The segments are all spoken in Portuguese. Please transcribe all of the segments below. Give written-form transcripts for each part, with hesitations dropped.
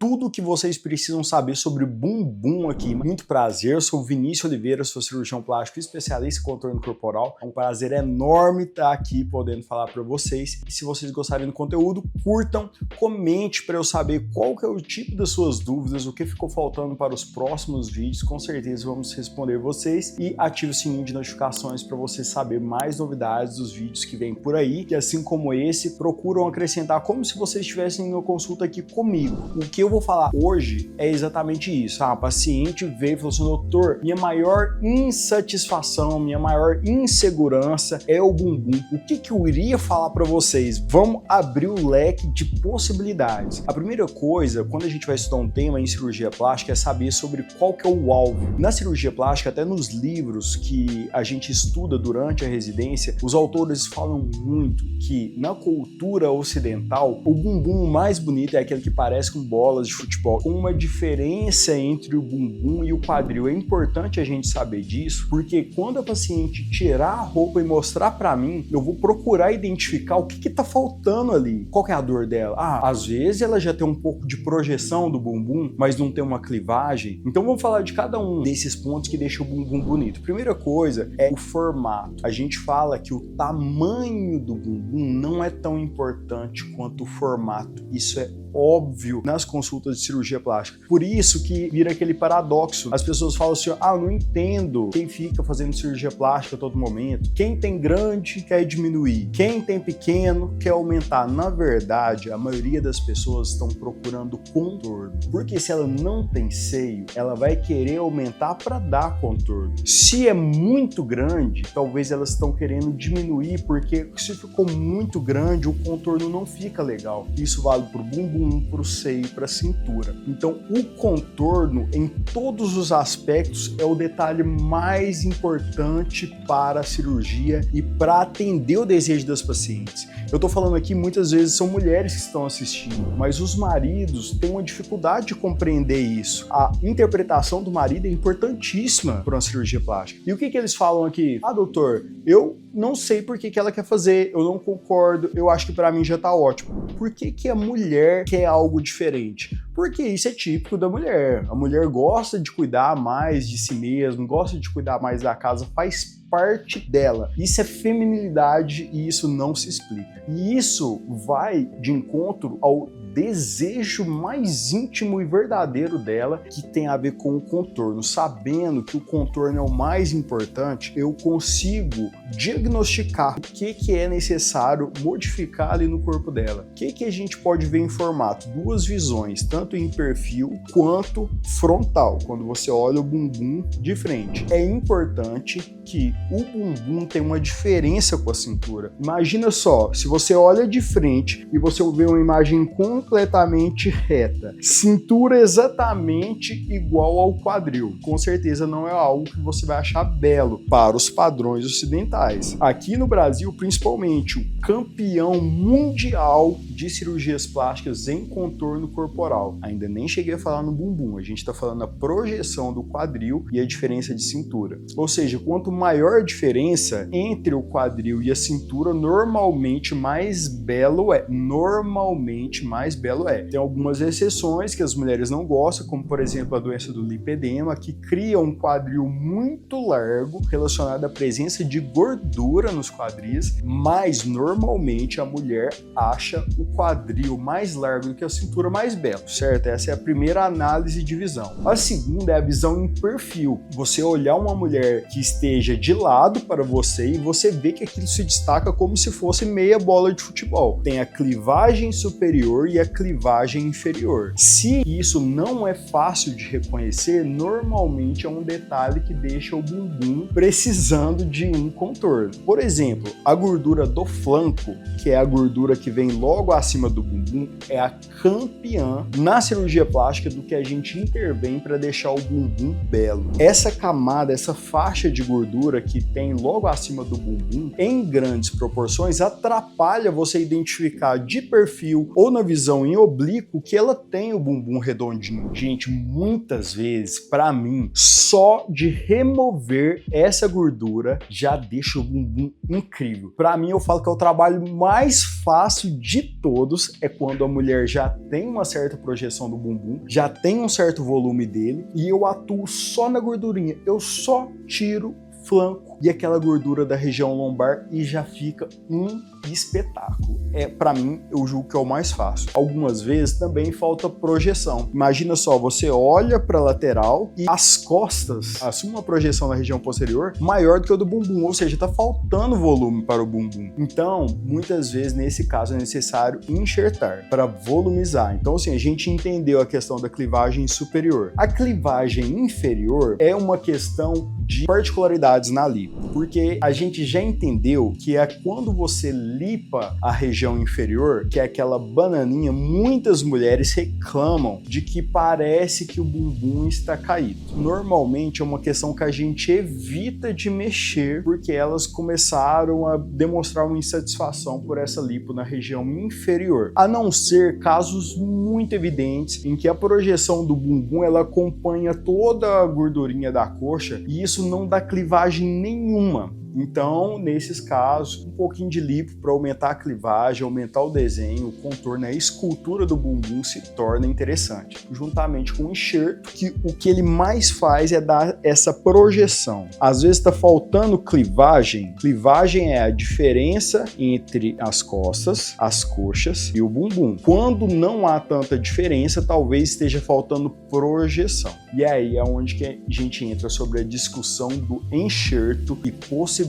tudo o que vocês precisam saber sobre bumbum aqui. Muito prazer, eu sou o Vinícius Oliveira, sou cirurgião plástico especialista em contorno corporal. É um prazer enorme estar aqui podendo falar para vocês. E se vocês gostarem do conteúdo, curtam, comente para eu saber qual que é o tipo das suas dúvidas, o que ficou faltando para os próximos vídeos. Com certeza vamos responder vocês, e ative o sininho de notificações para você saber mais novidades dos vídeos que vem por aí, que assim como esse, procuram acrescentar como se vocês estivessem em uma consulta aqui comigo. O que eu vou falar hoje é exatamente isso. A paciente veio e falou assim: doutor, minha maior insatisfação, minha maior insegurança é o bumbum. O que eu iria falar para vocês? Vamos abrir o leque de possibilidades. A primeira coisa, quando a gente vai estudar um tema em cirurgia plástica, é saber sobre qual que é o alvo. Na cirurgia plástica, até nos livros que a gente estuda durante a residência, os autores falam muito que na cultura ocidental, o bumbum mais bonito é aquele que parece com bolas de futebol, com uma diferença entre o bumbum e o quadril. É importante a gente saber disso, porque quando a paciente tirar a roupa e mostrar para mim, eu vou procurar identificar o que tá faltando ali. Qual que é a dor dela? Às vezes ela já tem um pouco de projeção do bumbum, mas não tem uma clivagem. Então vamos falar de cada um desses pontos que deixam o bumbum bonito. Primeira coisa é o formato. A gente fala que o tamanho do bumbum não é tão importante quanto o formato. Isso é óbvio nas consultas de cirurgia plástica. Por isso que vira aquele paradoxo. As pessoas falam assim: eu não entendo quem fica fazendo cirurgia plástica a todo momento. Quem tem grande quer diminuir. Quem tem pequeno quer aumentar. Na verdade, a maioria das pessoas estão procurando contorno. Porque se ela não tem seio, ela vai querer aumentar para dar contorno. Se é muito grande, talvez elas estão querendo diminuir, porque se ficou muito grande, o contorno não fica legal. Isso vale para o bumbum, para o seio, para a cintura. Então, o contorno, em todos os aspectos, é o detalhe mais importante para a cirurgia e para atender o desejo das pacientes. Eu estou falando aqui, muitas vezes são mulheres que estão assistindo, mas os maridos têm uma dificuldade de compreender isso. A interpretação do marido é importantíssima para uma cirurgia plástica. E o que eles falam aqui? Doutor, eu não sei por que ela quer fazer, eu não concordo, eu acho que para mim já está ótimo. Por que a mulher quer algo diferente? Porque isso é típico da mulher. A mulher gosta de cuidar mais de si mesma, gosta de cuidar mais da casa, faz parte dela. Isso é feminilidade e isso não se explica. E isso vai de encontro ao desejo mais íntimo e verdadeiro dela, que tem a ver com o contorno. Sabendo que o contorno é o mais importante, eu consigo diagnosticar o que é necessário modificar ali no corpo dela. O que a gente pode ver em formato? Duas visões, tanto em perfil quanto frontal, quando você olha o bumbum de frente. É importante que o bumbum tenha uma diferença com a cintura. Imagina só, se você olha de frente e você vê uma imagem completamente reta, cintura exatamente igual ao quadril, com certeza não é algo que você vai achar belo para os padrões ocidentais. Aqui no Brasil, principalmente, o campeão mundial de cirurgias plásticas em contorno corporal. Ainda nem cheguei a falar no bumbum, a gente está falando da projeção do quadril e a diferença de cintura. Ou seja, quanto maior a diferença entre o quadril e a cintura, normalmente mais belo é. Normalmente mais belo é. Tem algumas exceções que as mulheres não gostam, como por exemplo a doença do lipedema, que cria um quadril muito largo relacionado à presença de gordura nos quadris, mas normalmente a mulher acha o quadril mais largo do que a cintura mais belo, certo? Essa é a primeira análise de visão. A segunda é a visão em perfil. Você olhar uma mulher que esteja de lado para você e você vê que aquilo se destaca como se fosse meia bola de futebol. Tem a clivagem superior e a clivagem inferior. Se isso não é fácil de reconhecer, normalmente é um detalhe que deixa o bumbum precisando de um contorno. Por exemplo, a gordura do flanco, que é a gordura que vem logo acima do bumbum, é a campeã na cirurgia plástica do que a gente intervém para deixar o bumbum belo. Essa camada, essa faixa de gordura que tem logo acima do bumbum, em grandes proporções, atrapalha você identificar de perfil ou na visão visão em oblíquo que ela tem o bumbum redondinho. Gente, muitas vezes, para mim, só de remover essa gordura já deixa o bumbum incrível. Para mim, eu falo que é o trabalho mais fácil de todos, é quando a mulher já tem uma certa projeção do bumbum, já tem um certo volume dele, e eu atuo só na gordurinha. Eu só tiro flanco e aquela gordura da região lombar e já fica um espetáculo. Para mim, eu julgo que é o mais fácil. Algumas vezes também falta projeção. Imagina só, você olha para a lateral e as costas assumem uma projeção na região posterior maior do que o do bumbum, ou seja, está faltando volume para o bumbum. Então, muitas vezes, nesse caso, é necessário enxertar para volumizar. Então, assim, a gente entendeu a questão da clivagem superior. A clivagem inferior é uma questão de particularidades na lipo, porque a gente já entendeu que é quando você lipa a região inferior, que é aquela bananinha, muitas mulheres reclamam de que parece que o bumbum está caído. Normalmente é uma questão que a gente evita de mexer, porque elas começaram a demonstrar uma insatisfação por essa lipo na região inferior, a não ser casos muito evidentes em que a projeção do bumbum ela acompanha toda a gordurinha da coxa e isso não dá clivagem nenhuma. Então, nesses casos, um pouquinho de lipo para aumentar a clivagem, aumentar o desenho, o contorno, a escultura do bumbum se torna interessante. Juntamente com o enxerto, que o que ele mais faz é dar essa projeção. Às vezes está faltando clivagem. Clivagem é a diferença entre as costas, as coxas e o bumbum. Quando não há tanta diferença, talvez esteja faltando projeção. E aí é onde que a gente entra sobre a discussão do enxerto e possibilidades.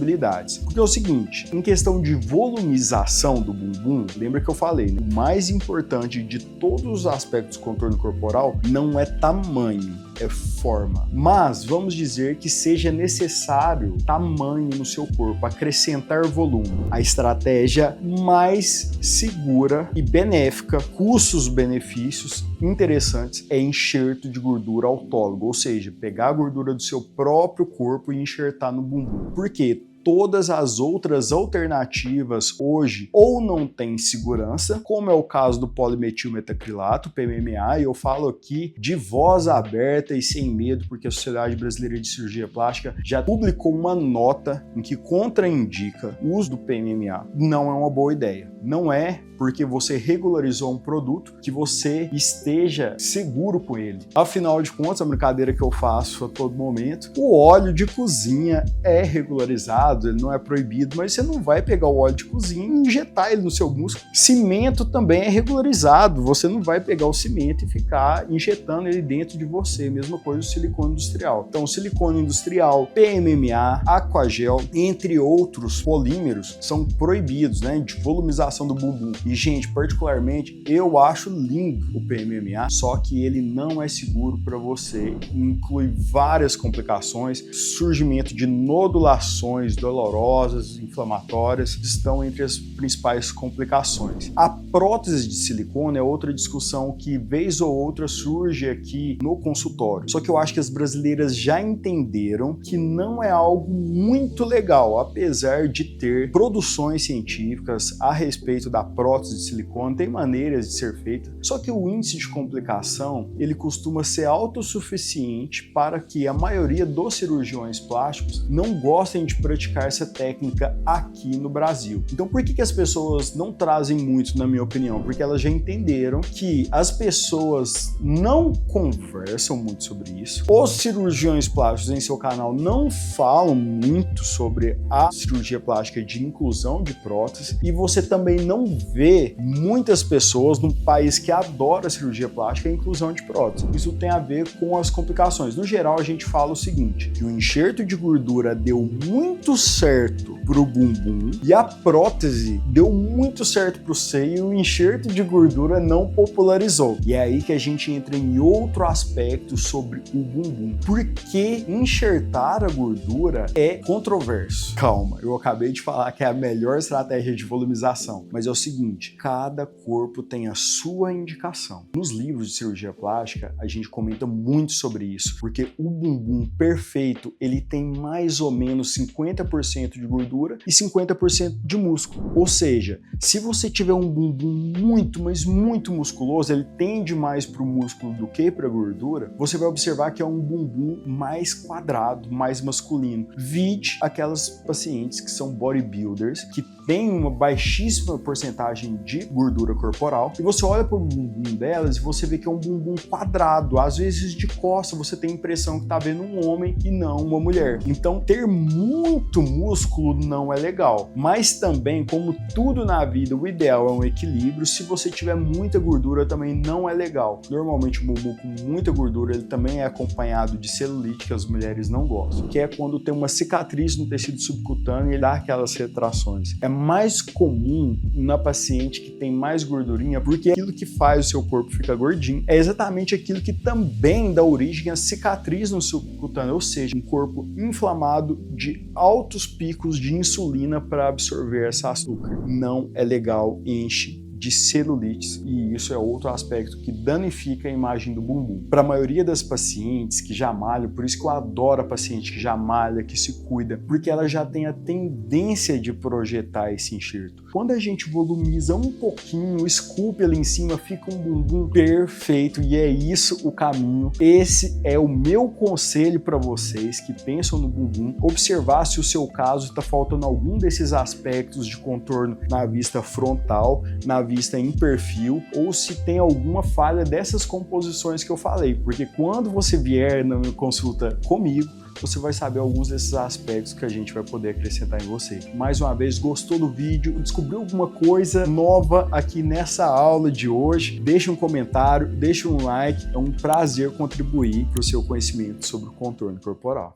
Porque é o seguinte, em questão de volumização do bumbum, lembra que eu falei, né? O mais importante de todos os aspectos do contorno corporal não é tamanho, é forma. Mas vamos dizer que seja necessário tamanho no seu corpo, acrescentar volume. A estratégia mais segura e benéfica, custos-benefícios interessantes, é enxerto de gordura autólogo, ou seja, pegar a gordura do seu próprio corpo e enxertar no bumbum. Por quê? Todas as outras alternativas hoje ou não têm segurança, como é o caso do polimetilmetacrilato, PMMA, e eu falo aqui de voz aberta e sem medo, porque a Sociedade Brasileira de Cirurgia Plástica já publicou uma nota em que contraindica o uso do PMMA. Não é uma boa ideia. Não é porque você regularizou um produto que você esteja seguro com ele. Afinal de contas, a brincadeira que eu faço a todo momento, o óleo de cozinha é regularizado, ele não é proibido, mas você não vai pegar o óleo de cozinha e injetar ele no seu músculo. Cimento também é regularizado, você não vai pegar o cimento e ficar injetando ele dentro de você. Mesma coisa o silicone industrial. Então, silicone industrial, PMMA, aquagel, entre outros polímeros, são proibidos, né, de volumização do bumbum. E, gente, particularmente, eu acho lindo o PMMA, só que ele não é seguro para você. Inclui várias complicações, surgimento de nodulações dolorosas, inflamatórias, estão entre as principais complicações. A prótese de silicone é outra discussão que, vez ou outra, surge aqui no consultório. Só que eu acho que as brasileiras já entenderam que não é algo muito legal, apesar de ter produções científicas a respeito da prótese de silicone, tem maneiras de ser feita, só que o índice de complicação ele costuma ser autossuficiente para que a maioria dos cirurgiões plásticos não gostem de praticar essa técnica aqui no Brasil. Então por que as pessoas não trazem muito, na minha opinião? Porque elas já entenderam que as pessoas não conversam muito sobre isso, os cirurgiões plásticos em seu canal não falam muito sobre a cirurgia plástica de inclusão de prótese, e você também não vê muitas pessoas num país que adora a cirurgia plástica e a inclusão de prótese. Isso tem a ver com as complicações. No geral, a gente fala o seguinte, que o enxerto de gordura deu muito certo pro bumbum e a prótese deu muito certo pro seio e o enxerto de gordura não popularizou. E é aí que a gente entra em outro aspecto sobre o bumbum. Porque enxertar a gordura é controverso. Calma, eu acabei de falar que é a melhor estratégia de volumização, mas é o seguinte, cada corpo tem a sua indicação. Nos livros de cirurgia plástica, a gente comenta muito sobre isso, porque o bumbum perfeito, ele tem mais ou menos 50% 50% de gordura e 50% de músculo. Ou seja, se você tiver um bumbum muito, mas muito musculoso, ele tende mais para o músculo do que para a gordura, você vai observar que é um bumbum mais quadrado, mais masculino. Vide aquelas pacientes que são bodybuilders, que têm uma baixíssima porcentagem de gordura corporal, e você olha para o bumbum delas e você vê que é um bumbum quadrado. Às vezes de costa você tem a impressão que está vendo um homem e não uma mulher. Então ter muito músculo não é legal. Mas também, como tudo na vida, o ideal é um equilíbrio. Se você tiver muita gordura também não é legal. Normalmente o bumbum com muita gordura ele também é acompanhado de celulite, que as mulheres não gostam, que é quando tem uma cicatriz no tecido subcutâneo e ele dá aquelas retrações. É mais comum na paciente que tem mais gordurinha, porque aquilo que faz o seu corpo ficar gordinho é exatamente aquilo que também dá origem à cicatriz no subcutâneo, ou seja, um corpo inflamado de altos picos de insulina para absorver esse açúcar. Não é legal, enche de celulites, e isso é outro aspecto que danifica a imagem do bumbum. Para a maioria das pacientes que já malham, por isso que eu adoro a paciente que já malha, que se cuida, porque ela já tem a tendência de projetar esse enxerto. Quando a gente volumiza um pouquinho, esculpe ali em cima, fica um bumbum perfeito, e é isso o caminho. Esse é o meu conselho para vocês que pensam no bumbum, observar se o seu caso está faltando algum desses aspectos de contorno na vista frontal, na vista em perfil, ou se tem alguma falha dessas composições que eu falei, porque quando você vier na consulta comigo, você vai saber alguns desses aspectos que a gente vai poder acrescentar em você. Mais uma vez, gostou do vídeo? Descobriu alguma coisa nova aqui nessa aula de hoje? Deixa um comentário, deixa um like, é um prazer contribuir para o seu conhecimento sobre o contorno corporal.